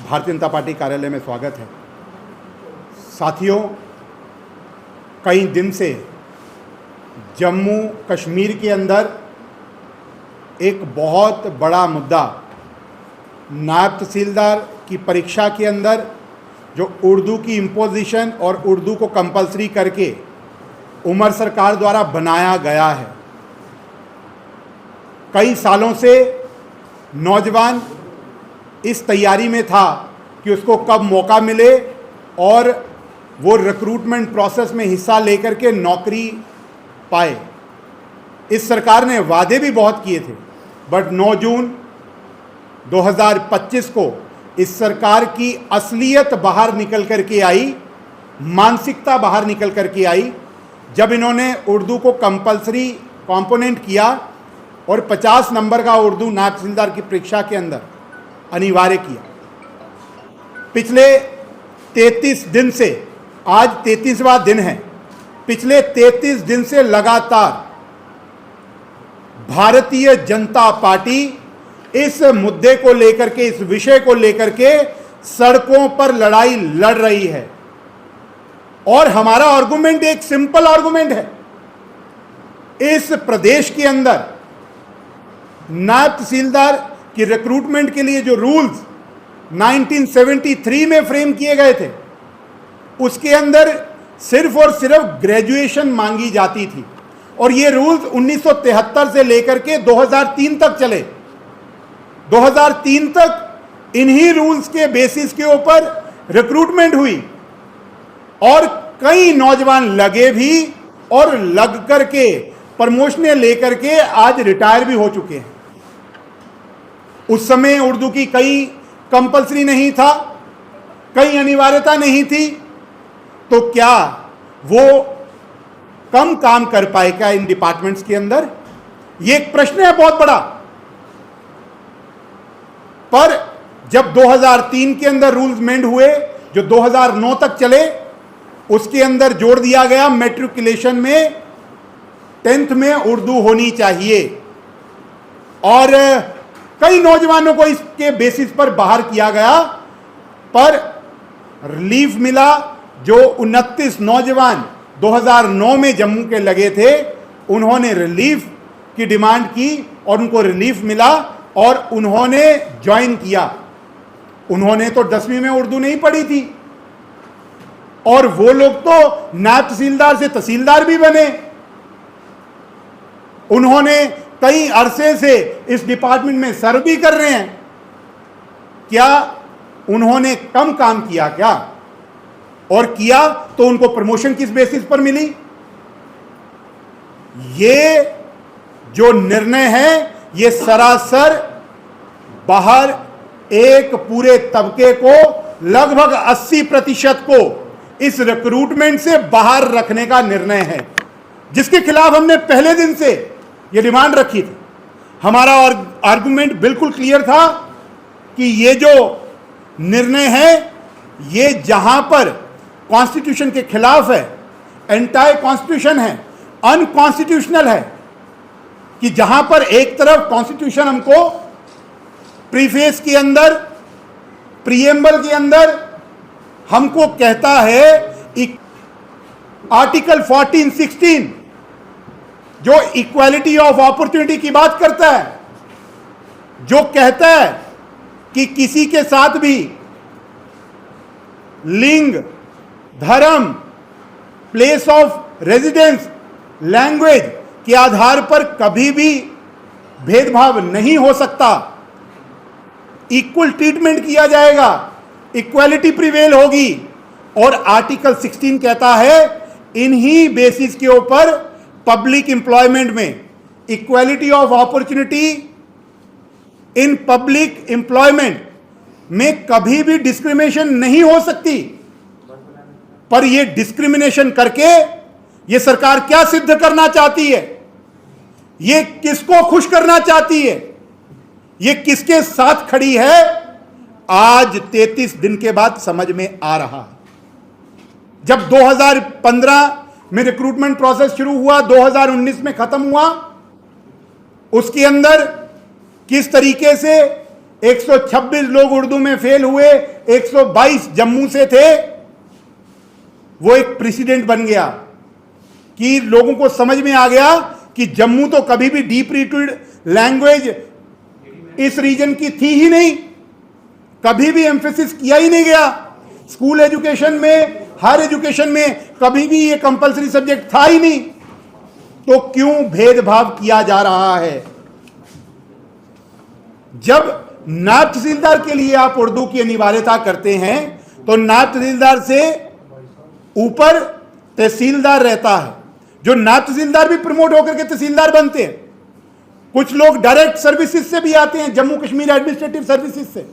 Bharatiya Janata party कार्यालय में स्वागत है। साथियों, कई दिन से जम्मू कश्मीर के अंदर एक बहुत बड़ा मुद्दा नायब तहसीलदार की परीक्षा के अंदर जो उर्दू की इम्पोजिशन और उर्दू को कंपलसरी करके उमर सरकार द्वारा बनाया गया है। कई सालों से नौजवान इस तैयारी में था कि उसको कब मौका मिले और वो रिक्रूटमेंट प्रोसेस में हिस्सा लेकर के नौकरी पाए। इस सरकार ने वादे भी बहुत किए थे, बट 9 जून 2025 को इस सरकार की असलियत बाहर निकल कर के आई, मानसिकता बाहर निकल कर के आई, जब इन्होंने उर्दू को कंपलसरी कंपोनेंट किया और 50 नंबर का उर्दू नायब तहसीलदार की परीक्षा के अंदर अनिवार्य किया। पिछले 33 दिन से, आज 33वां दिन है, पिछले 33 दिन से लगातार भारतीय जनता पार्टी इस मुद्दे को लेकर के, इस विषय को लेकर के सड़कों पर लड़ाई लड़ रही है। और हमारा आर्गुमेंट एक सिंपल आर्गुमेंट है। इस प्रदेश के अंदर नायब तहसीलदार की रिक्रूटमेंट के लिए जो रूल्स 1973 में फ्रेम किए गए थे, उसके अंदर सिर्फ और सिर्फ ग्रेजुएशन मांगी जाती थी। और ये रूल्स 1973 से लेकर के 2003 तक चले। 2003 तक इन्हीं रूल्स के बेसिस के ऊपर रिक्रूटमेंट हुई और कई नौजवान लगे भी और लग करके प्रमोशनें लेकर के आज रिटायर भी हो चुके हैं। उस समय उर्दू की कई कंपलसरी नहीं था, कई अनिवार्यता नहीं थी, तो क्या वो कम काम कर पाएगा इन डिपार्टमेंट्स के अंदर? ये एक प्रश्न है बहुत बड़ा। पर जब 2003 के अंदर रूल्स मेंड हुए, जो 2009 तक चले, उसके अंदर जोड़ दिया गया मैट्रिकुलेशन में 10th में उर्दू होनी चाहिए। और कई नौजवानों को इसके बेसिस पर बाहर किया गया, पर रिलीफ मिला। जो 29 नौजवान 2009 में जम्मू के लगे थे, उन्होंने रिलीफ की डिमांड की और उनको रिलीफ मिला और उन्होंने ज्वाइन किया। उन्होंने तो 10वीं में उर्दू नहीं पढ़ी थी और वो लोग तो नायब तहसीलदार से तहसीलदार भी बने। उन्होंने कई अरसे से इस डिपार्टमेंट में सर्व भी कर रहे हैं। क्या उन्होंने कम काम किया क्या? और किया तो उनको प्रमोशन किस बेसिस पर मिली? ये जो निर्णय है, ये सरासर बाहर एक पूरे तबके को, लगभग 80% को इस रिक्रूटमेंट से बाहर रखने का निर्णय है, जिसके खिलाफ हमने पहले दिन से ये डिमांड रखी थी। हमारा आर्गुमेंट बिल्कुल क्लियर था कि ये जो निर्णय है, ये जहां पर कॉन्स्टिट्यूशन के खिलाफ है, एंटाई कॉन्स्टिट्यूशन है, अनकॉन्स्टिट्यूशनल है, कि जहां पर एक तरफ कॉन्स्टिट्यूशन हमको प्रीफेस के अंदर, प्रीएम्बल के अंदर हमको कहता है, आर्टिकल 14-16 जो इक्वालिटी ऑफ अपॉर्चुनिटी की बात करता है, जो कहता है कि किसी के साथ भी लिंग, धर्म, प्लेस ऑफ रेजिडेंस, लैंग्वेज के आधार पर कभी भी भेदभाव नहीं हो सकता। इक्वल ट्रीटमेंट किया जाएगा, इक्वालिटी प्रिवेल होगी। और आर्टिकल 16 कहता है, इन्हीं बेसिस के ऊपर पब्लिक एम्प्लॉयमेंट में equality of opportunity in public employment में कभी भी डिस्क्रिमिनेशन नहीं हो सकती। पर यह डिस्क्रिमिनेशन करके यह सरकार क्या सिद्ध करना चाहती है? यह किसको खुश करना चाहती है? यह किसके साथ खड़ी है? आज 33 दिन के बाद समझ में आ रहा है। जब 2015 में रिक्रूटमेंट प्रोसेस शुरू हुआ, 2019 में खत्म हुआ, उसके अंदर किस तरीके से 126 लोग उर्दू में फेल हुए, 122 जम्मू से थे। वो एक प्रेसिडेंट बन गया कि लोगों को समझ में आ गया कि जम्मू तो कभी भी डीप रूटेड लैंग्वेज इस रीजन की थी ही नहीं, कभी भी एम्फेसिस किया ही नहीं गया। स्कूल एजुकेशन में, हर एजुकेशन में कभी भी ये कंपलसरी सब्जेक्ट था ही नहीं, तो क्यों भेदभाव किया जा रहा है? जब नायब तहसीलदार के लिए आप उर्दू की अनिवार्यता करते हैं तो नायब तहसीलदार से ऊपर तहसीलदार रहता है, जो नायब तहसीलदार भी प्रमोट होकर के तहसीलदार बनते हैं। कुछ लोग डायरेक्ट सर्विसेज से भी आते हैं, जम्मू कश्मीर एडमिनिस्ट्रेटिव सर्विसेज से।